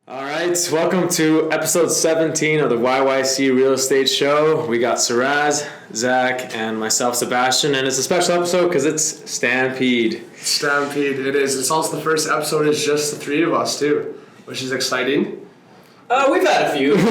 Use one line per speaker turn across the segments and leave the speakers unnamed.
All right, welcome to episode 17 of the YYC Real Estate Show. We got Sheraz, Zach, and myself, Sebastian, and it's a special episode because it's Stampede.
Stampede, it is. It's also the first episode. It's just the three of us too, which is exciting.
We've had a few.
but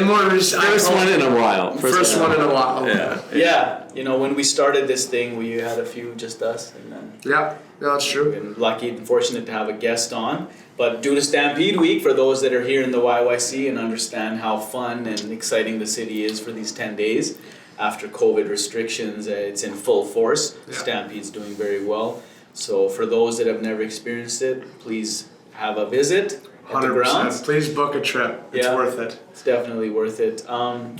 more
First one in a while.
First one in a while.
Yeah. You know, when we started this thing, we had a few, just us, and then
Yeah, that's true.
we've been lucky and fortunate to have a guest on. But due to Stampede Week, for those that are here in the YYC and understand how fun and exciting the city is for these 10 days, after COVID restrictions, it's in full force.
Yeah.
Stampede's doing very well. So for those that have never experienced it, please have a visit at the
100%.
grounds.
Please book a trip. It's
Yeah.
worth it.
It's definitely worth it.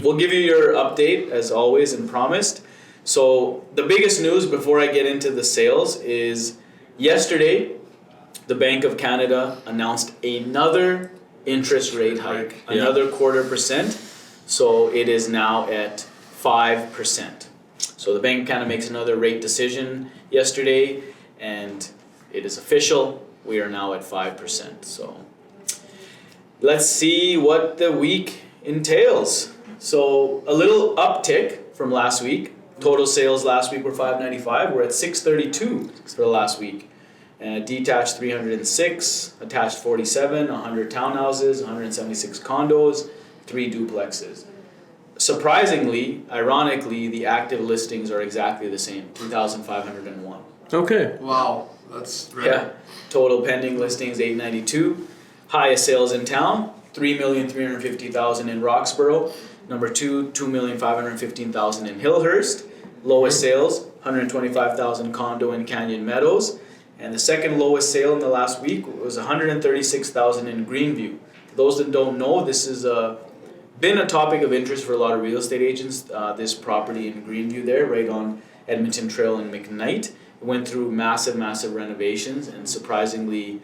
We'll give you your update as always and promised. So the biggest news before I get into the sales is yesterday, the Bank of Canada announced another interest rate hike,
Yeah.
another 0.25%. So it is now at 5%. So the Bank of Canada makes another rate decision yesterday, and it is official. We are now at 5%. So let's see what the week entails. So a little uptick from last week. Total sales last week were 595. We're at 632 for the last week. Detached 306, attached 47, 100 townhouses, 176 condos, 3 duplexes. Surprisingly, ironically, the active listings are exactly the same, 2,501.
Okay.
Wow, that's great.
Yeah. Total pending listings 892. Highest sales in town, 3,350,000 in Roxborough. Number 2, 2,515,000 in Hillhurst. Lowest sales, 125,000 condo in Canyon Meadows. And the second lowest sale in the last week was 136,000 in Greenview. For those that don't know, this has been a topic of interest for a lot of real estate agents. This property in Greenview there, right on Edmonton Trail in McKnight. It went through massive renovations, and surprisingly,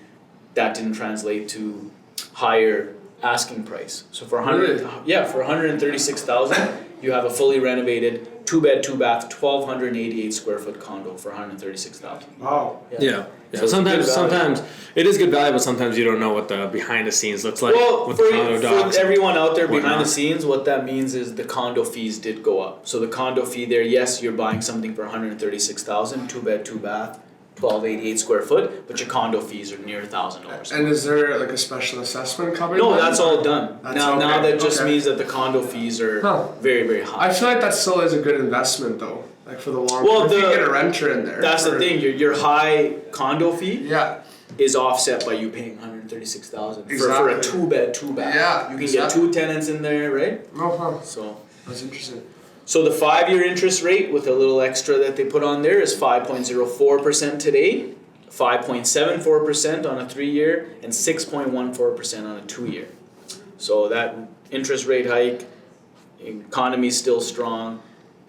that didn't translate to higher asking price. So for 136,000, you have a fully renovated 2-bed, 2-bath, 1,288 square foot condo for 136,000.
Wow.
Yeah.
So it's
sometimes
good value.
sometimes it is good value, but sometimes you don't know what the behind the scenes looks like.
Well,
with
for,
the condo docs.
for everyone out there behind
whatnot.
the scenes, what that means is the condo fees did go up. So the condo fee there, yes, you're buying something for 136,000, 2-bed, 2-bath, 1,288 square foot, but your condo fees are near $1,000.
And is there like a special assessment coming?
No, that's all done.
That's
Now
okay,
that just
okay.
means that the condo fees are very high.
I feel like that still is a good investment though, like for the long
Well,
term. If you get a renter in there.
That's the thing. Your high condo fee
Yeah.
is offset by you paying 136,000 for a
Exactly.
2-bed, 2-bath.
Yeah,
You can
exactly.
get 2 tenants in there, right?
Uh-huh.
So
That's interesting.
the 5-year interest rate with a little extra that they put on there is 5.04% today, 5.74% on a 3-year, and 6.14% on a 2-year. So that interest rate hike, economy is still strong.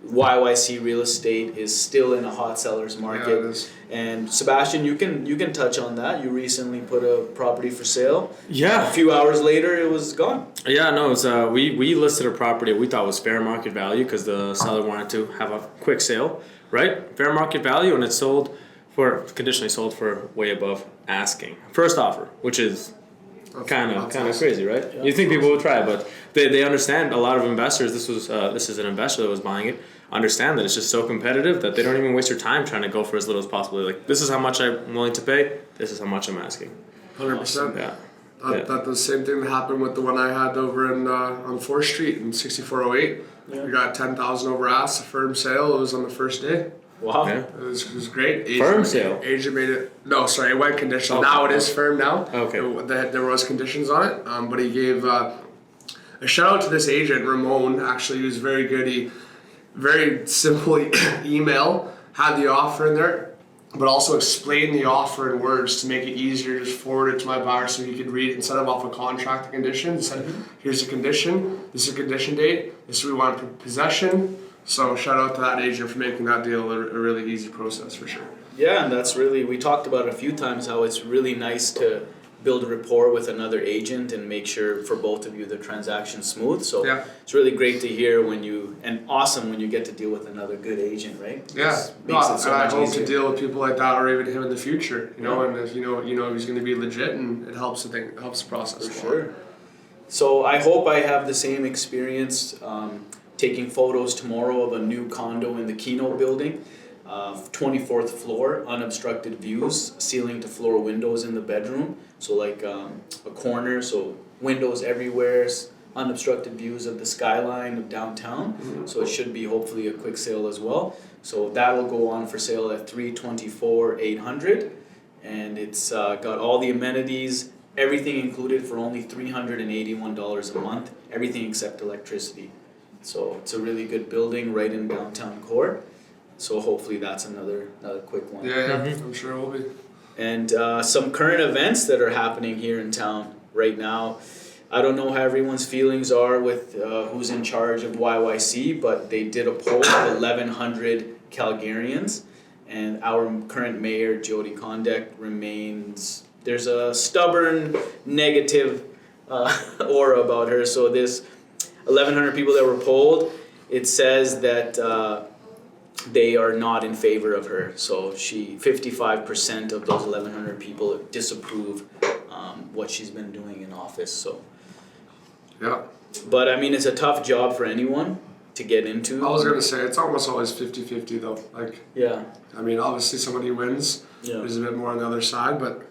YYC real estate is still in a hot seller's market.
Yeah, it is.
And Sebastian, you can touch on that. You recently put a property for sale.
Yeah.
A few hours later, it was gone.
Yeah, no, it's we listed a property we thought was fair market value because the seller wanted to have a quick sale, right? Fair market value, and it sold conditionally sold for way above asking first offer, which is kind of crazy, right?
Yeah.
You think people would try it, but they understand. A lot of investors. This is an investor that was buying it. Understand that it's just so competitive that they don't even waste their time trying to go for as little as possible. Like, this is how much I'm willing to pay. This is how much I'm asking.
100%.
Yeah.
That the same thing that happened with the one I had over in on 4th Street in 6408.
Yeah.
We got 10,000 over ask, a firm sale. It was on the first day.
Wow.
Yeah.
It was great.
Firm sale?
Agent made it. No, sorry, it went conditional.
Okay.
Now it is firm now.
Okay.
There was conditions on it, but he gave a shout out to this agent, Ramon. Actually, he was very good. He very simply email had the offer in there, but also explain the offer in words to make it easier. Just forward it to my buyer so he could read it instead of off a contract the condition. Said, here's the condition. This is a condition date. This is what we want for possession. So shout out to that agent for making that deal a really easy process for sure.
Yeah, and that's really, we talked about it a few times how it's really nice to build a rapport with another agent and make sure for both of you the transaction's smooth. So
Yeah.
it's really great to hear and awesome when you get to deal with another good agent, right?
Yeah,
Makes it so
and I
much
hope
easier.
to deal with people like that, or even him in the future. You know, and if you know he's going to be legit, and it helps the process.
For sure. So I hope I have the same experience taking photos tomorrow of a new condo in the Keynote building. 24th floor, unobstructed views, ceiling to floor windows in the bedroom. So like a corner, so windows everywhere, unobstructed views of the skyline of downtown.
Mm-hmm.
So it should be hopefully a quick sale as well. So that'll go on for sale at $324,800, and it's got all the amenities, everything included for only $381 a month, everything except electricity. So it's a really good building right in downtown core. So hopefully that's another quick one.
Yeah, I'm sure it will be.
And some current events that are happening here in town right now. I don't know how everyone's feelings are with who's in charge of YYC, but they did a poll of 1,100 Calgarians, and our current mayor, Jody Condek, remains. There's a stubborn negative aura about her. So this 1,100 people that were polled, it says that they are not in favor of her. So 55% of those 1,100 people disapprove what she's been doing in office. So,
Yeah.
but I mean, it's a tough job for anyone to get into.
I was gonna say it's almost always 50-50 though. Like,
Yeah.
I mean, obviously somebody wins.
Yeah.
There's a bit more on the other side, but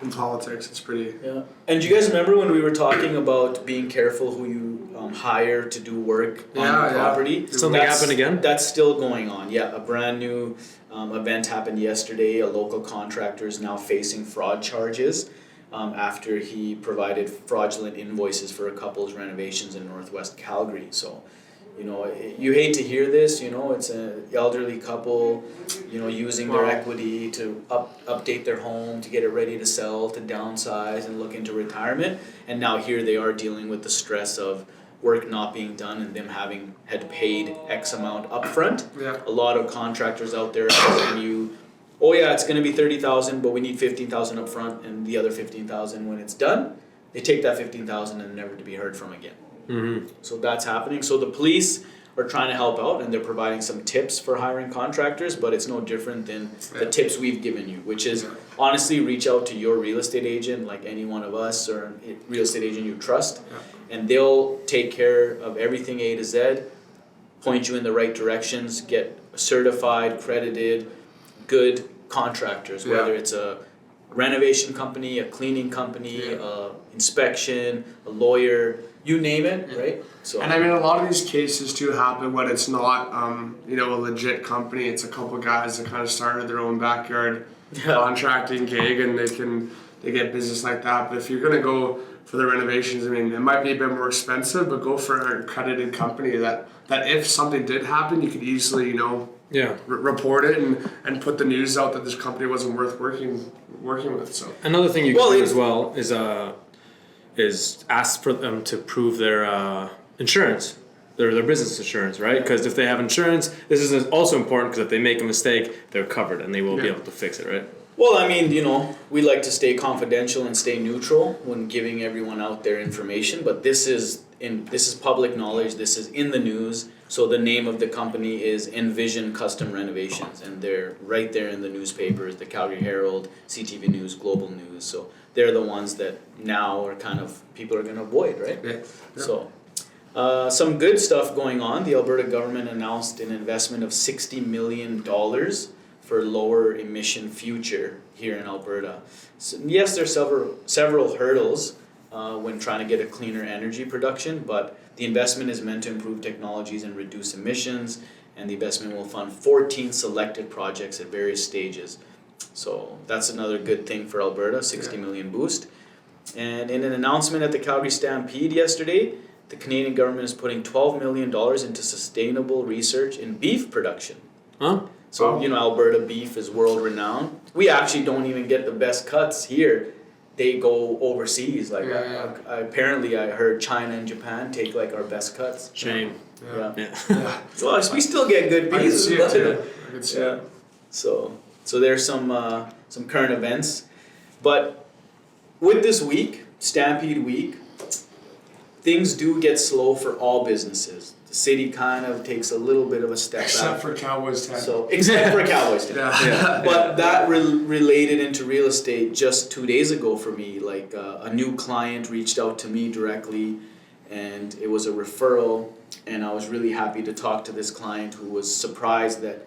in politics, it's pretty.
Yeah. And do you guys remember when we were talking about being careful who you hire to do work on the property?
Something happened again?
That's still going on. Yeah, a brand new event happened yesterday. A local contractor is now facing fraud charges after he provided fraudulent invoices for a couple's renovations in Northwest Calgary. So, you know, you hate to hear this. You know, it's an elderly couple, you know, using their equity to update their home, to get it ready to sell, to downsize and look into retirement. And now here they are dealing with the stress of work not being done and them having had paid X amount upfront.
Yeah.
A lot of contractors out there are asking you, oh yeah, it's going to be $30,000, but we need $15,000 up front, and the other $15,000 when it's done. They take that $15,000 and never to be heard from again.
Mm-hmm.
So that's happening. So the police are trying to help out, and they're providing some tips for hiring contractors, but it's no different than the tips we've given you, which is honestly reach out to your real estate agent, like any one of us, or a real estate agent you trust, and they'll take care of everything A to Z, point you in the right directions, get certified, credited, good contractors, whether it's a renovation company, a cleaning company, inspection, a lawyer, you name it, right? So.
And I mean, a lot of these cases too happen when it's not, a legit company. It's a couple guys that kind of started their own backyard contracting gig, and they get business like that. But if you're gonna go for the renovations, I mean, it might be a bit more expensive, but go for an accredited company that if something did happen, you could easily, report it and put the news out that this company wasn't worth working with. So
another thing you can do as well is ask for them to prove their insurance, their business insurance, right? Because if they have insurance, this is also important because if they make a mistake, they're covered and they will be able to fix it, right?
Well, I mean, we like to stay confidential and stay neutral when giving everyone out their information, but this is public knowledge. This is in the news. So the name of the company is Envision Custom Renovations, and they're right there in the newspapers, the Calgary Herald, CTV News, Global News. So they're the ones that now are kind of people are going to avoid, right?
Yeah.
So some good stuff going on. The Alberta government announced an investment of $60 million for lower emission future here in Alberta. So yes, there's several hurdles when trying to get a cleaner energy production, but the investment is meant to improve technologies and reduce emissions, and the investment will fund 14 selected projects at various stages. So that's another good thing for Alberta, $60 million boost. And in an announcement at the Calgary Stampede yesterday, the Canadian government is putting $12 million into sustainable research in beef production.
Huh?
So, Alberta beef is world renowned. We actually don't even get the best cuts here. They go overseas. Apparently I heard China and Japan take like our best cuts.
Shame.
Yeah. Well, we still get good beef.
I can see it too. I can see it.
So there's some current events, but with this week, Stampede week, things do get slow for all businesses. The city kind of takes a little bit of a step
Except
back.
for Cowboys 10.
So, except for Cowboys 10.
Yeah.
But that related into real estate just 2 days ago for me. Like a new client reached out to me directly, and it was a referral. And I was really happy to talk to this client who was surprised that,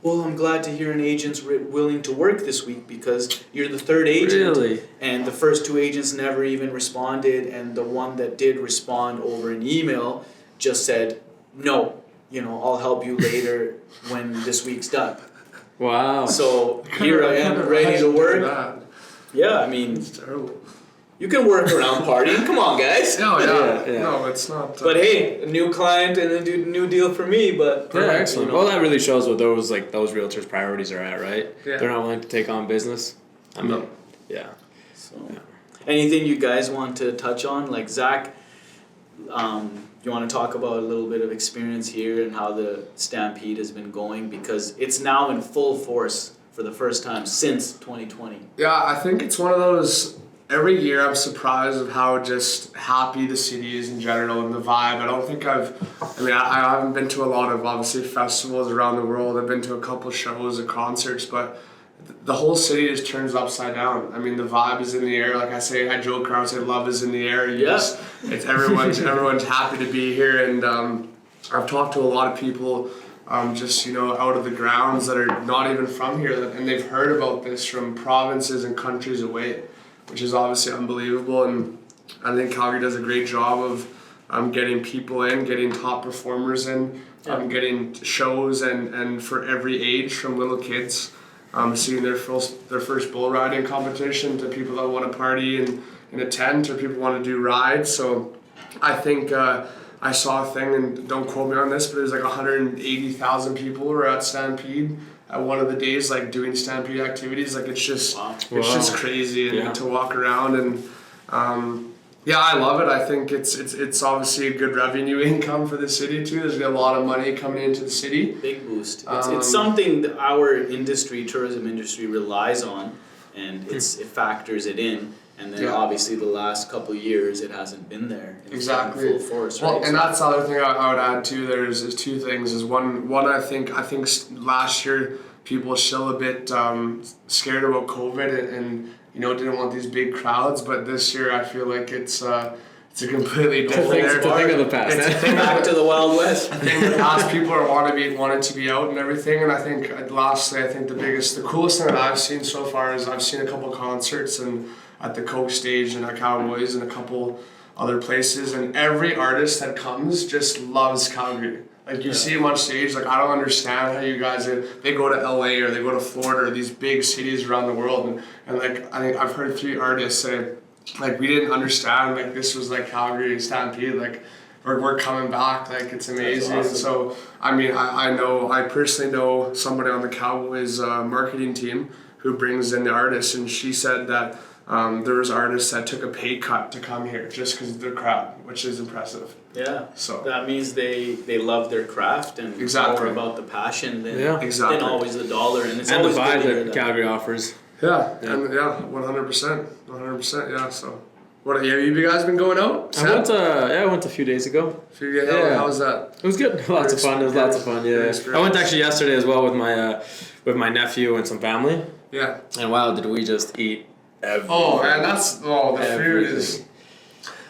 well, I'm glad to hear an agent's willing to work this week because you're the third agent.
Really?
And the first 2 agents never even responded, and the one that did respond over an email just said, no, I'll help you later when this week's done.
Wow.
So here I am ready to work. Yeah, I mean,
It's terrible.
you can work around partying. Come on, guys.
No,
Yeah.
No, it's not.
But hey, a new client and a new deal for me. But
Yeah, excellent. Well, that really shows what those realtors' priorities are at, right?
Yeah.
They're not willing to take on business. I mean,
No.
yeah.
So, anything you guys want to touch on? Like Zach, you want to talk about a little bit of experience here and how the Stampede has been going, because it's now in full force for the first time since 2020.
Yeah, I think it's one of those. Every year I'm surprised of how just happy the city is in general and the vibe. I haven't been to a lot of obviously festivals around the world. I've been to a couple shows and concerts, but the whole city just turns upside down. I mean, the vibe is in the air. Like I joke around, say love is in the air. It's everyone's happy to be here. And I've talked to a lot of people just out of the grounds that are not even from here, and they've heard about this from provinces and countries away, which is obviously unbelievable. And I think Calgary does a great job of getting people in, getting top performers in, getting shows and for every age, from little kids seeing their first bull riding competition to people that want to party in a tent, or people want to do rides. So I think I saw a thing, and don't quote me on this, but it was like 180,000 people were at Stampede at one of the days, like doing Stampede activities. Like it's just just crazy, and to walk around, and I love it. I think it's obviously a good revenue income for the city too. There's a lot of money coming into the city.
Big boost. It's something that our tourism industry relies on, and it factors it in. And then obviously the last couple of years it hasn't been there in full force, right?
Well, and that's the other thing I would add too. There's two things. Is one I think last year people were still a bit scared about COVID and didn't want these big crowds, but this year I feel like it's a completely different.
It's a thing of the past.
It's
back to the Wild West.
I think the past people wanted to be out and everything, and I think lastly the coolest thing that I've seen so far is I've seen a couple concerts and at the Coke stage and at Cowboys and a couple other places, and every artist that comes just loves Calgary. Like you see them on stage, like I don't understand how you guys they go to LA or they go to Florida or these big cities around the world, and like I think I've heard 3 artists say like we didn't understand like this was like Calgary Stampede, like we're coming back, like it's amazing. Awesome. So I mean I personally know somebody on the Cowboys marketing team who brings in the artists, and she said that there was artists that took a pay cut to come here just because of their crowd, which is impressive.
Yeah.
So
that means they love their craft, and it's more about the passion than always the dollar, and it's always
the vibe that Calgary offers.
Yeah, and 100%, yeah. So, what have you guys been going out?
I went a few days ago.
How was that?
It was good. Lots of fun. Yeah. I went actually yesterday as well with my nephew and some family.
Yeah.
And wow, did we just eat everything.
Oh man, the food is.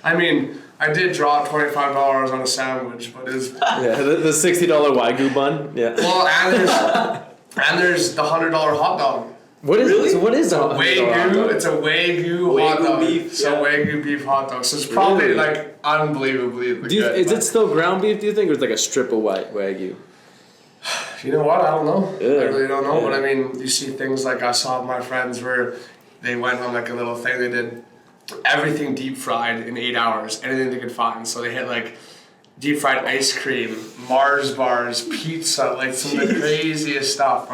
I mean, I did drop $25 on a sandwich, but it's.
Yeah, the $60 Wagyu bun. Yeah.
Well, and there's the $100 hot dog.
What is
really?
So what is that?
Wagyu. It's a Wagyu hot dog.
Beef.
So Wagyu beef hot dog. So it's probably like unbelievably good.
Is it still ground beef? Do you think, or is it like a strip of Wagyu?
You know what? I don't know.
Yeah.
I really don't know. But I mean, you see things like I saw my friends where they went on like a little thing. They did everything deep fried in 8 hours, anything they could find. So they hit like deep fried ice cream, Mars bars, pizza, like some of the craziest stuff.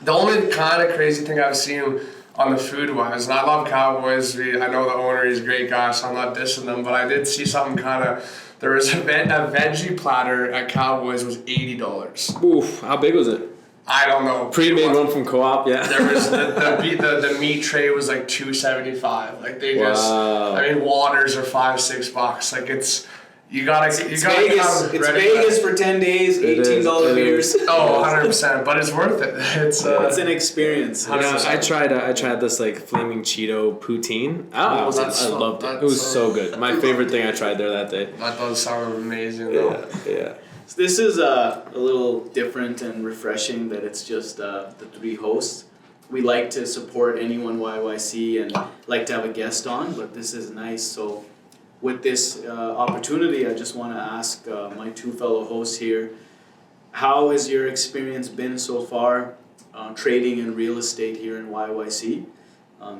The only kind of crazy thing I've seen on the food wise, and I love Cowboys. I know the owner, he's a great guy, so I'm not dissing them. But I did see something kind of. There was a veggie platter at Cowboys was $80.
Oof! How big was it?
I don't know.
Pre-made one from Co-op, yeah.
There was the meat tray was like $2.75. Like they just,
Wow.
I mean, waters are $5-6. Like it's
It's Vegas for 10 days, $18 beers.
Oh, 100%. But it's worth it. It's
an experience.
Yeah, I tried this like flaming Cheeto poutine. I loved it. It was so good. My favorite thing I tried there that day.
That does sound amazing though.
Yeah.
This is a little different and refreshing that it's just the three hosts. We like to support anyone YYC and like to have a guest on, but this is nice. So with this opportunity, I just want to ask my two fellow hosts here, how has your experience been so far trading in real estate here in YYC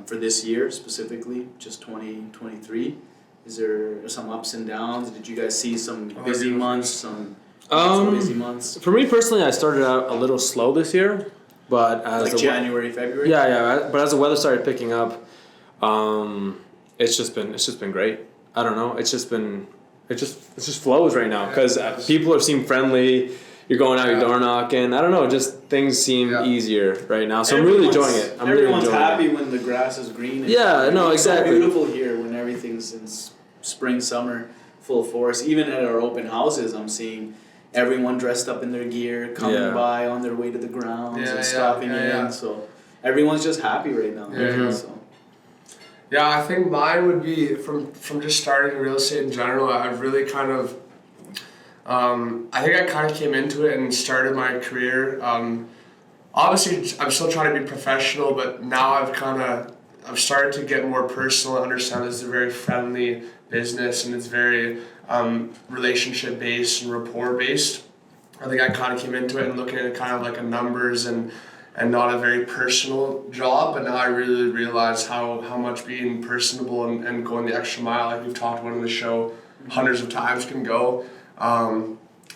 for this year specifically, just 2023? Is there some ups and downs? Did you guys see some busy months, some busy months?
For me personally, I started out a little slow this year, but as
like January, February.
Yeah. But as the weather started picking up, it's just been great. I don't know. It just flows right now because people seem friendly. You're going out, you're door knocking. I don't know. Just things seem easier right now. So I'm really enjoying it.
Everyone's happy when the grass is green.
Exactly.
It's so beautiful here when everything's in spring, summer, full force. Even at our open houses, I'm seeing everyone dressed up in their gear, coming by on their way to the grounds and stopping in. So everyone's just happy right now. So.
Yeah, I think mine would be from just starting real estate in general. I've really kind of, I think I kind of came into it and started my career. Obviously, I'm still trying to be professional, but now I've started to get more personal and understand this is a very friendly business and it's very relationship based and rapport based. I think I kind of came into it and looking at it kind of like a numbers and not a very personal job, but now I really realize how much being personable and going the extra mile, like we've talked about in the show hundreds of times, can go.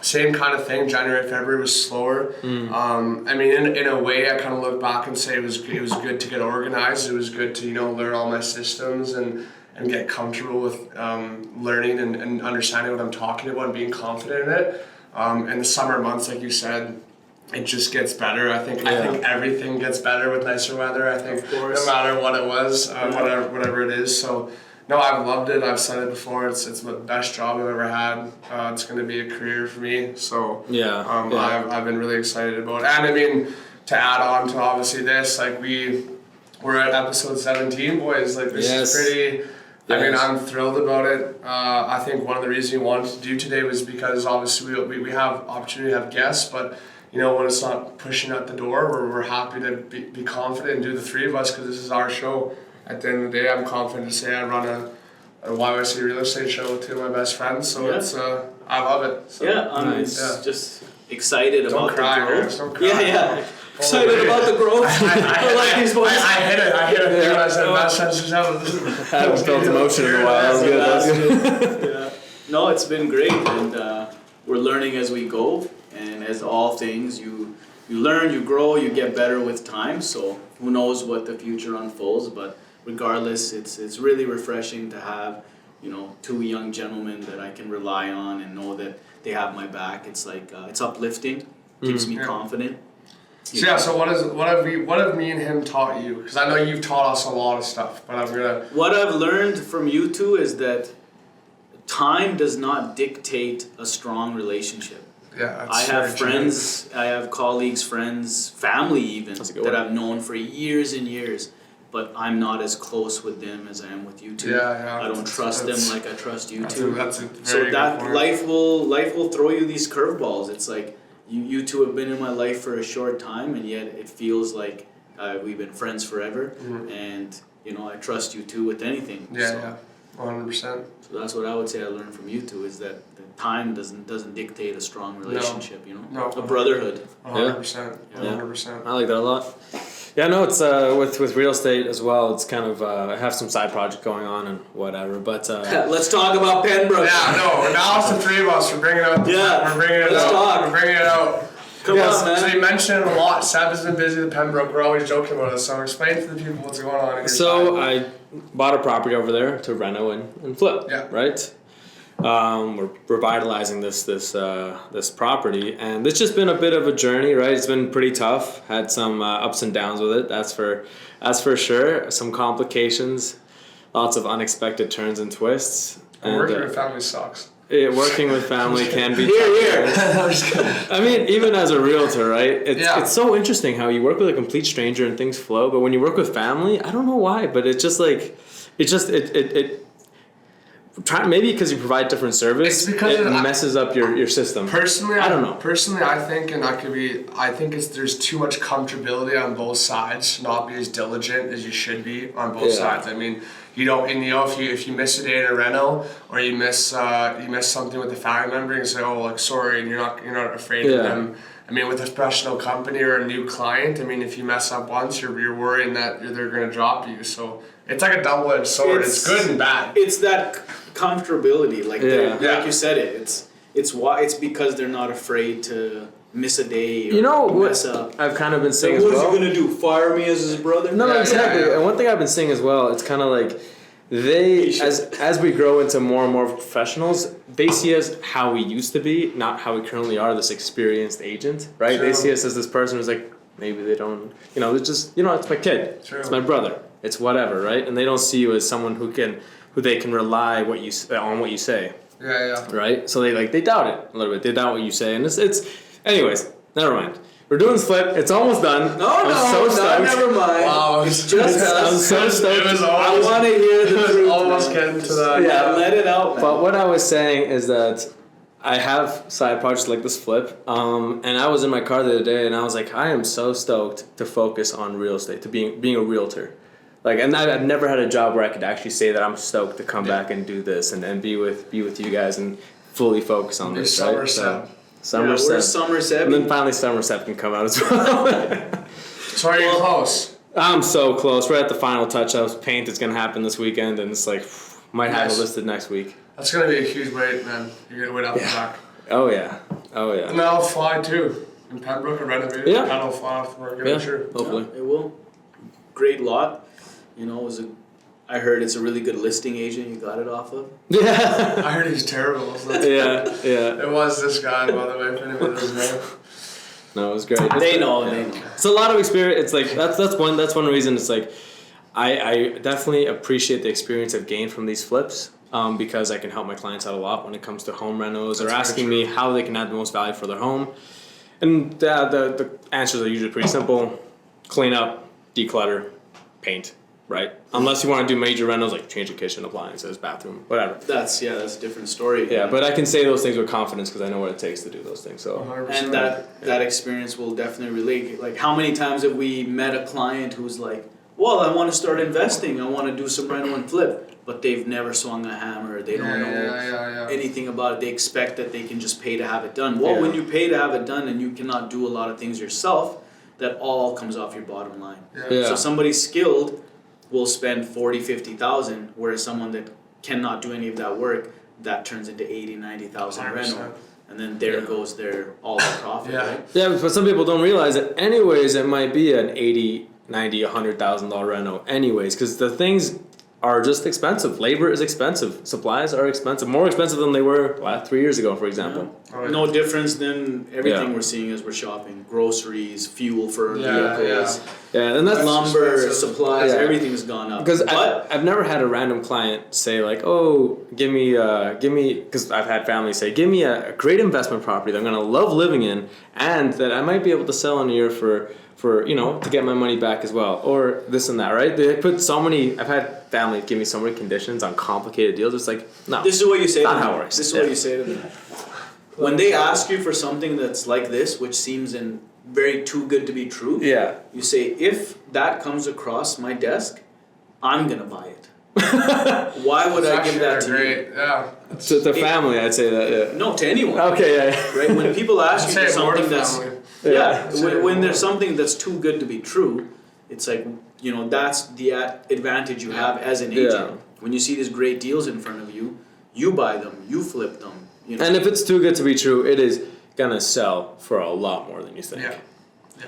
Same kind of thing. January, February was slower. I mean, in a way, I kind of look back and say it was good to get organized. It was good to learn all my systems and get comfortable with learning and understanding what I'm talking about and being confident in it. In the summer months, like you said, it just gets better. I think everything gets better with nicer weather. I think no matter what it was, whatever it is. So no, I've loved it. I've said it before. It's the best job I've ever had. It's going to be a career for me. So I've been really excited about it. And I mean, to add on to obviously this, like we're at episode 17, boys. Like this is pretty. I mean, I'm thrilled about it. I think one of the reasons we wanted to do today was because obviously we have opportunity to have guests, but when it's not pushing at the door, we're happy to be confident and do the three of us because this is our show. At the end of the day, I'm confident to say I run a YYC real estate show with two of my best friends, so it's I love it. So,
I'm just excited about the growth.
Don't cry.
Excited about the growth. I like these boys.
I hit it. I said best friends ever.
I haven't felt emotion in a while. That was good.
No, it's been great, and we're learning as we go. And as all things, you learn, you grow, you get better with time. So who knows what the future unfolds? But regardless, it's really refreshing to have two young gentlemen that I can rely on and know that they have my back. It's like it's uplifting, keeps me confident.
So what have me and him taught you? Because I know you've taught us a lot of stuff, but
What I've learned from you two is that time does not dictate a strong relationship.
Yeah,
I have friends, I have colleagues, friends, family even, that I've known for years and years, but I'm not as close with them as I am with you two. I don't trust them like I trust you two. So that life will throw you these curveballs. It's like you two have been in my life for a short time, and yet it feels like we've been friends forever. And I trust you two with anything.
100%.
So that's what I would say I learned from you two is that time doesn't dictate a strong relationship, a brotherhood.
100%. 100%.
I like that a lot. Yeah, no, it's with real estate as well. It's kind of I have some side project going on and whatever, but
let's talk about Pembroke.
Now it's the three of us. We're bringing it out. We're bringing it out.
Come on, man.
So you mentioned it a lot. Seb has been busy with Pembroke. We're always joking about it. So explain to the people what's going on.
So I bought a property over there to reno and flip.
Yeah.
Right. We're revitalizing this property, and it's just been a bit of a journey, right? It's been pretty tough. Had some ups and downs with it. That's for sure. Some complications, lots of unexpected turns and twists. And,
Working with family sucks.
Working with family can be tough. I mean, even as a realtor, right? It's so interesting how you work with a complete stranger and things flow, but when you work with family, I don't know why, but it's just like maybe because you provide different service, it messes up your system.
Personally,
I don't know.
Personally, I think, and that could be, I think there's too much comfortability on both sides, not be as diligent as you should be on both sides. I mean, you don't, and if you miss a day in a reno, or you miss something with a family member, and say, oh, like, sorry, and you're not afraid of them. I mean, with a professional company or a new client, I mean, if you mess up once, you're worrying that they're going to drop you. So it's like a double-edged sword. It's good and bad.
It's that comfortability, like you said it's because they're not afraid to miss a day or mess up.
I've kind of been saying
so
as well.
What is he going to do, fire me as his brother?
No, exactly. And one thing I've been saying as well, it's kind of like as we grow into more and more professionals, they see us how we used to be, not how we currently are, this experienced agent, right? True. They see us as this person who's like, maybe they don't, it's just, it's my kid, it's my brother, it's whatever, right? And they don't see you as someone who they can rely on what you say.
Yeah.
Right? So they doubt it a little bit. They doubt what you say, and it's anyways, never mind. We're doing Slip. It's almost done.
No, never mind.
Wow,
it's just
I'm so stoked.
I want to hear the truth.
Almost getting to that.
Yeah, let it out, man.
But what I was saying is that I have side projects like this Flip, and I was in my car the other day, and I was like, I am so stoked to focus on real estate, to being a realtor. Like, and I've never had a job where I could actually say that I'm stoked to come back and do this and be with you guys and fully focus on this, right?
Somerset.
And then finally Somerset can come out as well.
So are you close?
I'm so close. We're at the final touch-ups. Paint is going to happen this weekend, and it's like, might have it listed next week.
That's going to be a huge weight, man. You're going to wait out the back.
Oh, yeah.
And that'll fly, too. In Pembroke, and renovated.
Yeah.
That'll fly off the market, I'm sure.
Hopefully.
Yeah, it will. Great lot. I heard it's a really good listing agent you got it off of.
Yeah.
I heard he's terrible. So
Yeah.
It was this guy, by the way, if anyone doesn't know.
No, it was great.
They know.
It's a lot of experience. It's like that's one reason. It's like I definitely appreciate the experience I've gained from these flips because I can help my clients out a lot when it comes to home renos or asking me how they can add the most value for their home. And the answers are usually pretty simple: clean up, declutter, paint. Right? Unless you want to do major rentals like change the kitchen, appliances, bathroom, whatever.
That's a different story.
Yeah, but I can say those things with confidence because I know what it takes to do those things. So
100%.
And that experience will definitely relate. Like, how many times have we met a client who's like, well, I want to start investing, I want to do some rental and flip, but they've never swung a hammer, they don't know anything about it, they expect that they can just pay to have it done. Well, when you pay to have it done and you cannot do a lot of things yourself, that all comes off your bottom line. So somebody skilled will spend 40, 50,000, whereas someone that cannot do any of that work, that turns into 80, 90,000 rental. And then there goes all their profit, right?
Yeah, but some people don't realize that anyways, it might be an 80, 90, $100,000 reno anyways, because the things are just expensive. Labor is expensive. Supplies are expensive. More expensive than they were 3 years ago, for example.
Yeah. No difference than everything we're seeing as we're shopping. Groceries, fuel for vehicles.
Yeah, and that's
lumber, supplies, everything's gone up.
Because I've never had a random client say like, oh, give me, because I've had families say, give me a great investment property that I'm going to love living in and that I might be able to sell in a year for to get my money back as well, or this and that, right? They put so many, I've had families give me so many conditions on complicated deals. It's like, no.
This is what you say to
them.
How it works. This is what you say to them. When they ask you for something that's like this, which seems very too good to be true, you say, if that comes across my desk, I'm going to buy it. Why would I give that to you?
Yeah.
To the family, I'd say that,
No, to anyone.
Okay, yeah.
Right? When people ask you for something that's...
Yeah.
When there's something that's too good to be true, it's like, that's the advantage you have as an agent. When you see these great deals in front of you, you buy them, you flip them.
And if it's too good to be true, it is gonna sell for a lot more than you think.
Yeah.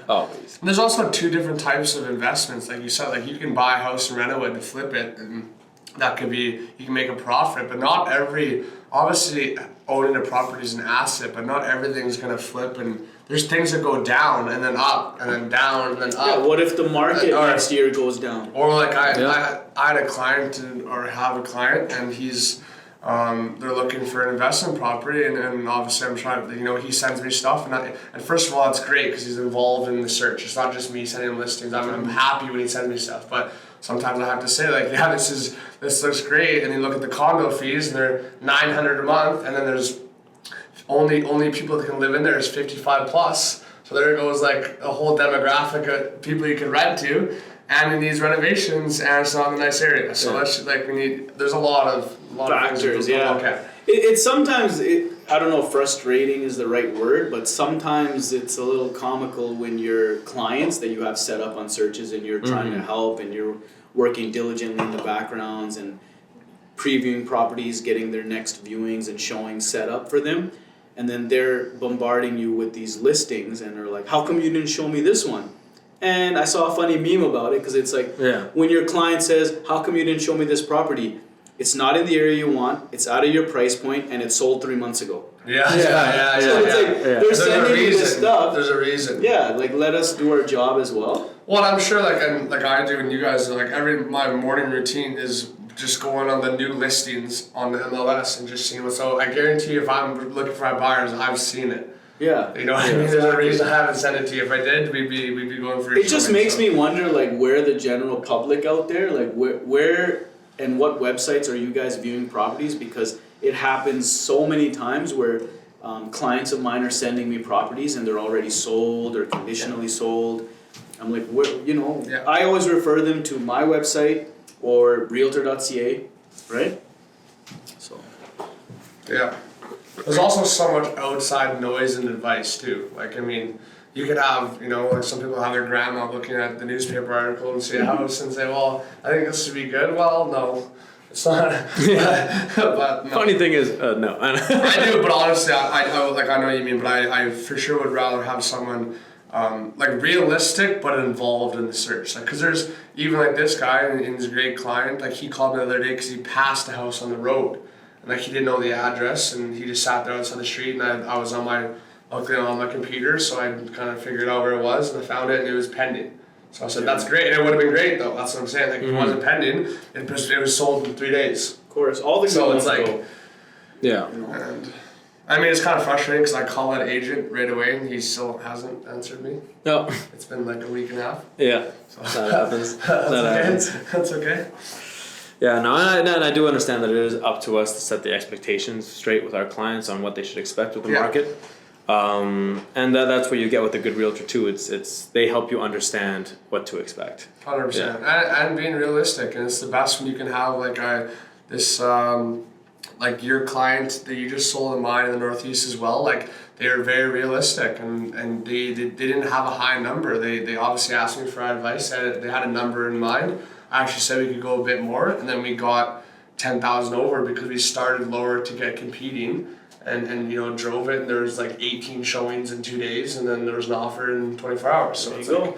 Always.
And there's also two different types of investments. Like you said, like you can buy a house and rent it and flip it. And that could be, you can make a profit, but not every, obviously owning a property is an asset, but not everything's gonna flip, and there's things that go down and then up and then down and then up.
Yeah, what if the market next year goes down?
Or like I had a client or have a client and he's they're looking for an investment property and obviously I'm trying to, he sends me stuff and first of all it's great because he's involved in the search. It's not just me sending him listings. I'm happy when he sends me stuff, but sometimes I have to say like, yeah, this looks great, and you look at the condo fees and they're $900 a month, and then there's only people that can live in there is 55 plus. So there goes like a whole demographic of people you can rent to, and it needs renovations, and it's not in a nice area. So that's like there's a lot of
factors. Yeah, it's sometimes I don't know if frustrating is the right word, but sometimes it's a little comical when your clients that you have set up on searches and you're trying to help and you're working diligently in the backgrounds and previewing properties, getting their next viewings and showings set up for them. And then they're bombarding you with these listings and they're like, how come you didn't show me this one? And I saw a funny meme about it because it's like, when your client says, how come you didn't show me this property? It's not in the area you want, it's out of your price point, and it sold 3 months ago.
So it's
like, they're sending you this stuff.
There's a reason.
Yeah, like let us do our job as well.
Well, I'm sure like I do and you guys, like my morning routine is just going on the new listings on the MLS and just seeing what's out. I guarantee you if I'm looking for my buyers, I've seen it.
Yeah.
You know what I mean? There's a reason I haven't sent it to you. If I did, we'd be going for
it. Just makes me wonder like where the general public out there, like where and what websites are you guys viewing properties? Because it happens so many times where clients of mine are sending me properties and they're already sold or conditionally sold. I'm like, I always refer them to my website or realtor.ca, right? So.
Yeah. There's also so much outside noise and advice too. Like, I mean, you could have, like some people have their grandma looking at the newspaper article and see a house and say, well, I think this would be good. Well, no, it's not. But no.
Funny thing is, no.
I do, but honestly, I know what you mean, but I for sure would rather have someone like realistic but involved in the search. Like, cause there's even like this guy and he's a great client. Like he called me the other day because he passed a house on the road and like he didn't know the address and he just sat there outside the street and I was looking on my computer, so I kind of figured out where it was and I found it and it was pending. So I said, that's great. And it would have been great though. That's what I'm saying. Like if it wasn't pending, it was sold in 3 days.
Of course, all the
so it's like
go.
Yeah.
And I mean, it's kind of frustrating because I call that agent right away and he still hasn't answered me.
No.
It's been like a week and a half.
Yeah. So that happens.
That's okay.
Yeah, no, and I do understand that it is up to us to set the expectations straight with our clients on what they should expect with the market. And that's what you get with a good realtor too. It's they help you understand what to expect.
100%. And being realistic, and it's the best when you can have like like your client that you just sold in mine in the Northeast as well. Like they are very realistic, and they didn't have a high number. They obviously asked me for advice. They had a number in mind. I actually said we could go a bit more, and then we got 10,000 over because we started lower to get competing. And drove it, and there was like 18 showings in 2 days, and then there was an offer in 24 hours. So it's like,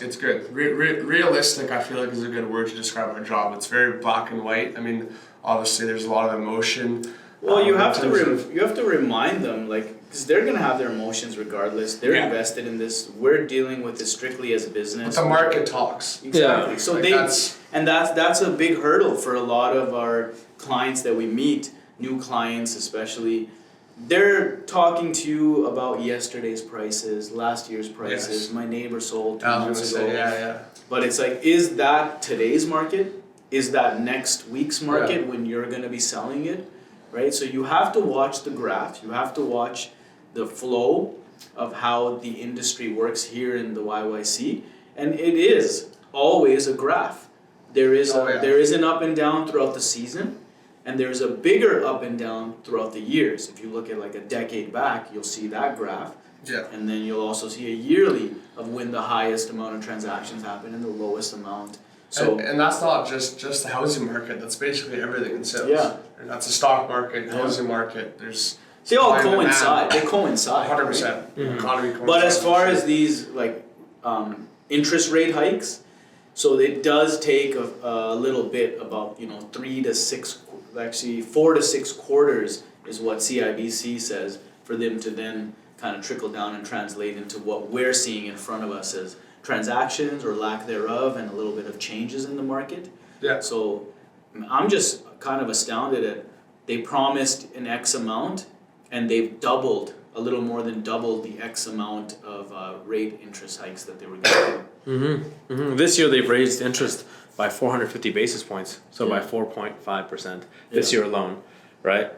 it's good. Realistic, I feel like is a good word to describe our job. It's very black and white. I mean, obviously there's a lot of emotion.
Well, you have to remind them, like, because they're gonna have their emotions regardless. They're invested in this. We're dealing with this strictly as a business.
But the market talks.
Exactly. So
like
that's a big hurdle for a lot of our clients that we meet. New clients especially, they're talking to you about yesterday's prices, last year's prices. Yes. My neighbor sold 2 months ago. But it's like, is that today's market? Is that next week's market when you're going to be selling it? Right? So you have to watch the graph. You have to watch the flow of how the industry works here in the YYC. And it is always a graph. There is an up and down throughout the season. And there's a bigger up and down throughout the years. If you look at like a decade back, you'll see that graph.
Yeah.
And then you'll also see a yearly of when the highest amount of transactions happen and the lowest amount. So
and that's not just the housing market. That's basically everything in sales.
Yeah.
And that's the stock market, housing market.
They all coincide. They coincide.
100%.
Right?
Economy coincides.
But as far as these like interest rate hikes, So it does take a little bit, about 4 to 6 quarters is what CIBC says, for them to then kind of trickle down and translate into what we're seeing in front of us as transactions or lack thereof, and a little bit of changes in the market.
Yeah.
So I'm just kind of astounded at, they promised an X amount and they've doubled, a little more than doubled the X amount of rate interest hikes that they were getting.
This year they've raised interest by 450 basis points, so by 4.5% this year alone, right?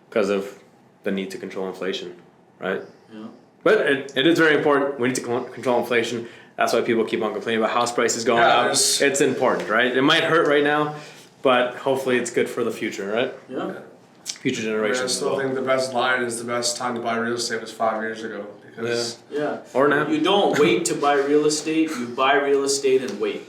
Because of the need to control inflation, right?
Yeah.
But it is very important. We need to control inflation. That's why people keep on complaining about house prices going up. It's important, right? It might hurt right now, but hopefully it's good for the future, right?
Yeah.
Future generations.
I still think the best line is the best time to buy real estate was 5 years ago. Because
Or now.
You don't wait to buy real estate, you buy real estate and wait.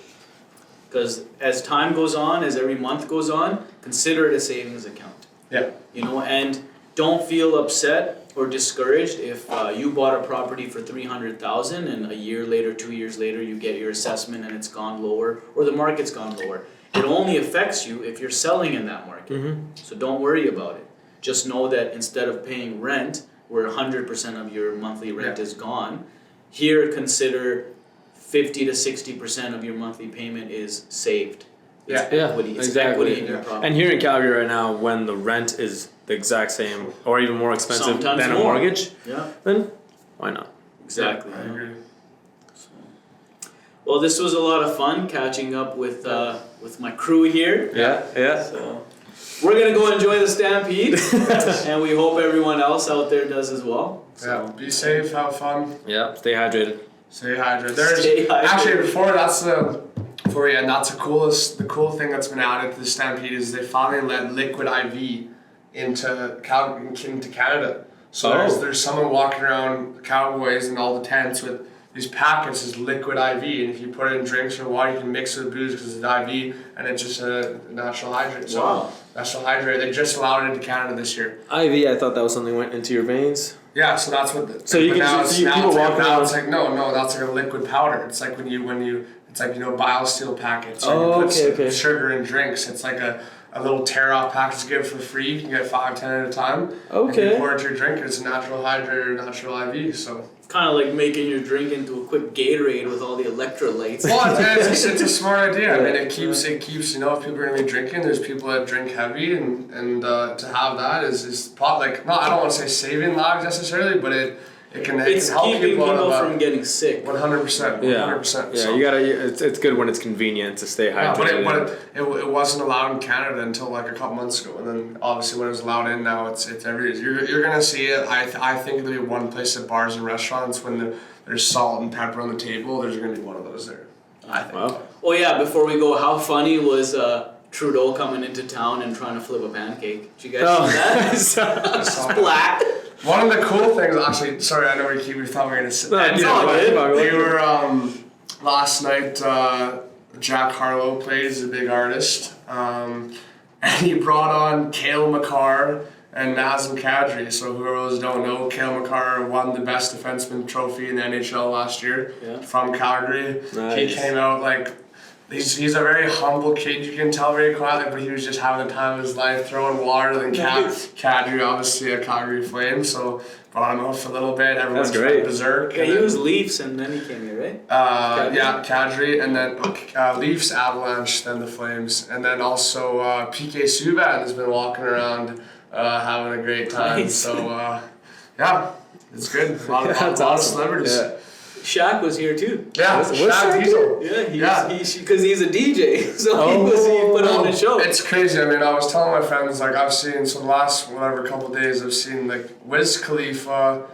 Because as time goes on, as every month goes on, consider it a savings account.
Yeah.
And don't feel upset or discouraged if you bought a property for $300,000 and a year later, 2 years later, you get your assessment and it's gone lower, or the market's gone lower. It only affects you if you're selling in that market. So don't worry about it. Just know that instead of paying rent, where 100% of your monthly rent is gone, here consider 50 to 60% of your monthly payment is saved. It's equity. It's equity in your property.
And here in Calgary right now, when the rent is the exact same or even more expensive
Sometimes
than a
more.
mortgage, then why not?
Exactly.
I agree.
Well, this was a lot of fun catching up with my crew here.
Yeah.
So we're gonna go enjoy the Stampede, and we hope everyone else out there does as well.
Yeah. Be safe. Have fun.
Yeah. Stay hydrated.
Stay hydrated.
Stay hydrated.
Actually, before we end, that's the cool thing that's been added to the Stampede is they finally let liquid IV into Canada. So there's someone walking around Cowboys and all the tents with these packets is liquid IV, and if you put it in drinks or water, you can mix it with booze because it's IV, and it's just a natural hydrate. So natural hydrate. They just allowed it into Canada this year.
IV, I thought that was something went into your veins.
Yeah, so that's what.
So you can people walk around.
It's like no, that's like a liquid powder. It's like when you it's like BioSteel packets. Or you put
okay.
sugar in drinks. It's like a little tear-off package you get for free. You can get 5, 10 at a time.
Okay.
And you pour it into your drink, and it's a natural hydrate or natural IV. So.
Kind of like making your drink into a quick Gatorade with all the electrolytes.
Well, it's a smart idea. I mean, it keeps if people are going to be drinking, there's people that drink heavy, and to have that is like, no, I don't want to say saving lives necessarily, but it can help
keeping people
out
from getting sick.
100%. 100%.
Yeah, you gotta. It's good when it's convenient to stay hydrated.
But it wasn't allowed in Canada until like a couple months ago, and then obviously when it was allowed in now, it's everywhere. You're gonna see it. I think there'll be one place at bars and restaurants when there's salt and pepper on the table. There's gonna be one of those there. I think.
Wow.
Oh yeah, before we go, how funny was Trudeau coming into town and trying to flip a pancake? Did you guys see that? Splat.
One of the cool things, actually, sorry, I know we thought we were gonna sit.
They
were last night. Jack Harlow played as a big artist, and he brought on Cale Makar and Nazem Kadri. So whoever don't know, Cale Makar won the Best Defenseman trophy in the NHL last year from Calgary.
Nice.
He came out like. He's a very humble kid, you can tell, very quietly, but he was just having the time of his life, throwing water. Then Kadri, obviously a Calgary Flame, so brought him out for a little bit. Everyone's going berserk.
Yeah, he was Leafs, and then he came here, right?
Kadri, and then Leafs, Avalanche, then the Flames, and then also PK Subban has been walking around having a great time.
Nice.
So it's good. A lot of celebrities.
Yeah.
Shaq was here too.
Yeah, Shaq Diesel.
Yeah, because he's a DJ, so he put on a show.
It's crazy. I mean, I was telling my friends, like, I've seen, so the last couple of days, I've seen like Wiz Khalifa,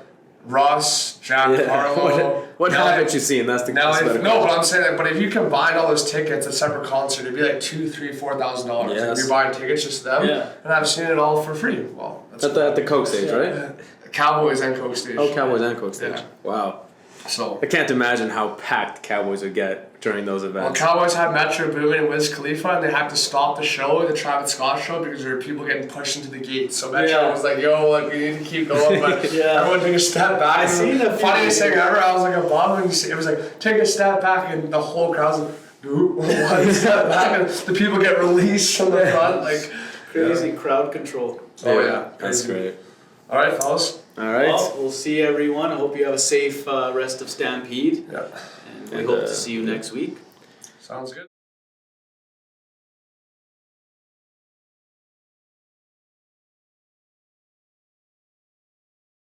Russ, Jack Harlow.
What haven't you seen? That's the question.
No, but I'm saying that. But if you combine all those tickets, a separate concert, it'd be like $2,000, $3,000, $4,000.
Yes.
If you're buying tickets just to them, and I've seen it all for free. Well, that's
at the Coke stage, right?
Cowboys and Coke stage.
Oh, Cowboys and Coke stage.
Yeah.
Wow.
So
I can't imagine how packed Cowboys would get during those events.
Well, Cowboys had Metro Boomin and Wiz Khalifa, and they had to stop the show, the Travis Scott show, because there were people getting pushed into the gate. So Metro was like, "Yo, like we need to keep going," but everyone took a step back.
I seen the
funniest thing ever. I was like above, and it was like take a step back, and the whole crowd was like, One step back and the people get released from the front. Like,
Crazy crowd control.
oh yeah.
That's
Crazy.
great.
All right, fellas.
All right.
Well, we'll see everyone. I hope you have a safe rest of Stampede.
Yeah.
And we
And,
hope to see you next week.
Sounds good.